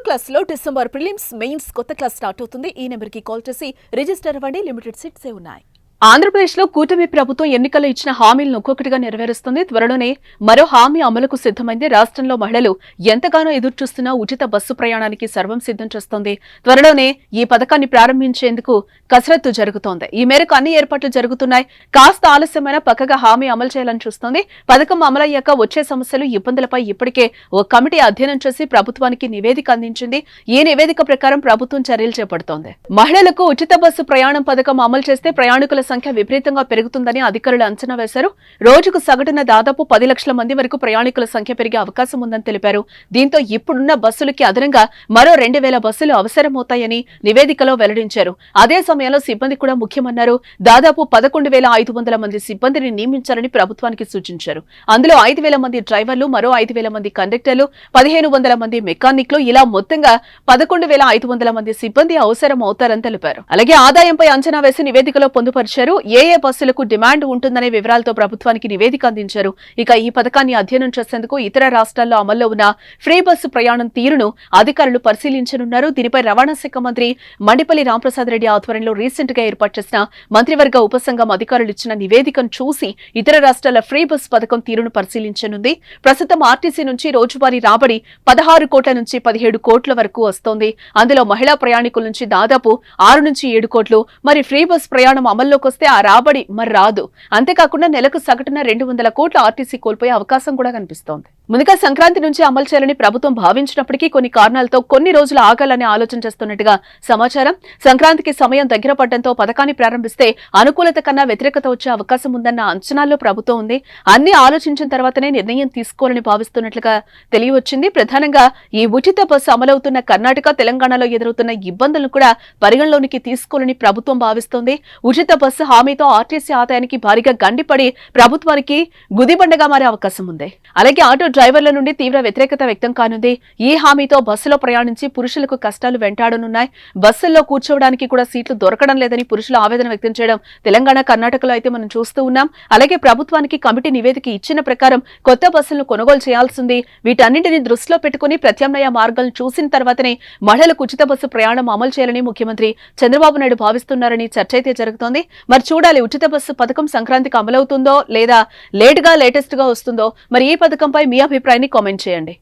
Class లో December prelims mains కొత్త class start అవుతుంది. ఈ నెంబర్ కి కాల్ చేసి రిజిస్టర్ అవ్వండి. లిమిటెడ్ సీట్సే ఉన్నాయి. ఆంధ్రప్రదేశ్లో కూటమి ప్రభుత్వం ఎన్నికల్లో ఇచ్చిన హామీలను ఒక్కొక్కటిగా నెరవేరుస్తుంది. త్వరలోనే మరో హామీ అమలుకు సిద్ధమైంది. రాష్ట్రంలో మహిళలు ఎంతగానో ఎదురుచూస్తున్న ఉచిత బస్సు ప్రయాణానికి సర్వం సిద్ధం చేస్తోంది. త్వరలోనే ఈ పథకాన్ని ప్రారంభించేందుకు కసరత్తు జరుగుతోంది. ఈ మేరకు అన్ని ఏర్పాట్లు జరుగుతున్నాయి. కాస్త ఆలస్యమైన పక్కగా హామీ అమలు చేయాలని చూస్తోంది. పథకం అమలయ్యాక వచ్చే సమస్యలు, ఇబ్బందులపై ఇప్పటికే ఓ కమిటీ అధ్యయనం చేసి ప్రభుత్వానికి నివేదిక అందించింది. ఈ నివేదిక ప్రకారం ప్రభుత్వం చర్యలు చేపడుతోంది. మహిళలకు ఉచిత బస్సు ప్రయాణం పథకం అమలు చేస్తే ప్రయాణికుల సంఖ్య విపరీతంగా పెరుగుతుందని అధికారులు అంచనా వేశారు. రోజుకు సగటున దాదాపు 10 లక్షల మంది వరకు ప్రయాణికుల సంఖ్య పెరిగే అవకాశం ఉందని తెలిపారు. దీంతో ఇప్పుడున్న బస్సులకి అదనంగా మరో 2000 బస్సులు అవసరమవుతాయని నివేదికలో వెల్లడించారు. అదే సమయంలో సిబ్బంది కూడా ముఖ్యమన్నారు. దాదాపు 11,500 మంది సిబ్బందిని నియమించాలని ప్రభుత్వానికి సూచించారు. అందులో 5,000 మంది డ్రైవర్లు, మరో 5,000 మంది కండక్టర్లు, 1,500 మంది మెకానిక్లు, ఇలా మొత్తంగా 11,500 మంది సిబ్బంది అవసరం అవుతారని తెలిపారు. అలాగే ఆదాయంపై అంచనా వేసి నివేదికలో పొందుపరిచారు. ఏ బస్సులకు డిమాండ్ ఉంటుందనే వివరాలతో ప్రభుత్వానికి నివేదిక అందించారు. ఇక ఈ పథకాన్ని అధ్యయనం చేసేందుకు ఇతర రాష్ట్రాల్లో అమల్లో ఉన్న ఫ్రీ బస్సు ప్రయాణం తీరును అధికారులు పరిశీలించనున్నారు. దీనిపై రవాణా శాఖ మంత్రి మండిపల్లి రాంప్రసాద్ రెడ్డి ఆధ్వర్యంలో రీసెంట్ గా ఏర్పాటు చేసిన మంత్రివర్గ ఉపసంఘం అధికారులు ఇచ్చిన నివేదికను చూసి ఇతర రాష్ట్రాల ఫ్రీ బస్సు పథకం తీరును పరిశీలించనుంది. ప్రస్తుతం ఆర్టీసీ నుంచి రోజువారీ రాబడి 16 కోట్ల నుంచి 17 కోట్ల వరకు వస్తోంది. అందులో మహిళా ప్రయాణికుల నుంచి దాదాపు 6 నుంచి 7 కోట్లు. మరి ఫ్రీ బస్ ప్రయాణం అమల్లోకి వస్తే ఆ రాబడి మరి రాదు. అంతేకాకుండా నెలకు సగటున 200 కోట్ల ఆర్టీసీ కోల్పోయే అవకాశం కూడా కనిపిస్తోంది. ముందుగా సంక్రాంతి నుంచి అమలు చేయాలని ప్రభుత్వం భావించినప్పటికీ కొన్ని కారణాలతో కొన్ని రోజులు ఆగాలని ఆలోచన చేస్తున్నట్టుగా సమాచారం. సంక్రాంతికి సమయం దగ్గర పడడంతో పథకాన్ని ప్రారంభిస్తే అనుకూలత కన్నా వ్యతిరేకత వచ్చే అవకాశం ఉందన్న అంచనాల్లో ప్రభుత్వం ఉంది. అన్ని ఆలోచించిన తర్వాతనే నిర్ణయం తీసుకోవాలని భావిస్తున్నట్లుగా తెలియవచ్చింది. ప్రధానంగా ఈ ఉచిత బస్సు అమలవుతున్న కర్ణాటక, తెలంగాణలో ఎదురవుతున్న ఇబ్బందులను కూడా పరిగణలోనికి తీసుకోవాలని ప్రభుత్వం భావిస్తోంది. ఉచిత బస్సు హామీతో ఆర్టీసీ ఆదాయానికి భారీగా గండిపడి ప్రభుత్వానికి గుదిబండగా మారే అవకాశం ఉంది. అలాగే ఆటో డ్రైవర్ల నుండి తీవ్ర వ్యతిరేకత వ్యక్తం కానుంది. ఈ హామీతో బస్సులో ప్రయాణించి పురుషులకు కష్టాలు వెంటాడనున్నాయి. బస్సుల్లో కూర్చోవడానికి కూడా సీట్లు దొరకడం లేదని పురుషులు ఆవేదన వ్యక్తం చేయడం తెలంగాణ, కర్ణాటకలో అయితే మనం చూస్తూ ఉన్నాం. అలాగే ప్రభుత్వానికి కమిటీ నివేదిక ఇచ్చిన ప్రకారం కొత్త బస్సులను కొనుగోలు చేయాల్సింది. వీటన్నింటినీ దృష్టిలో పెట్టుకుని ప్రత్యామ్నాయ మార్గాలను చూసిన తర్వాతనే మహిళలకు ఉచిత బస్సు ప్రయాణం అమలు చేయాలని ముఖ్యమంత్రి చంద్రబాబు నాయుడు భావిస్తున్నారని చర్చ అయితే జరుగుతోంది. మరి చూడాలి, ఉచిత బస్సు పథకం సంక్రాంతికి అమలవుతుందో లేదా లేటెస్ట్ గా వస్తుందో. మరి ఈ పథకంపై మీ అభిప్రాయాన్ని కామెంట్ చేయండి.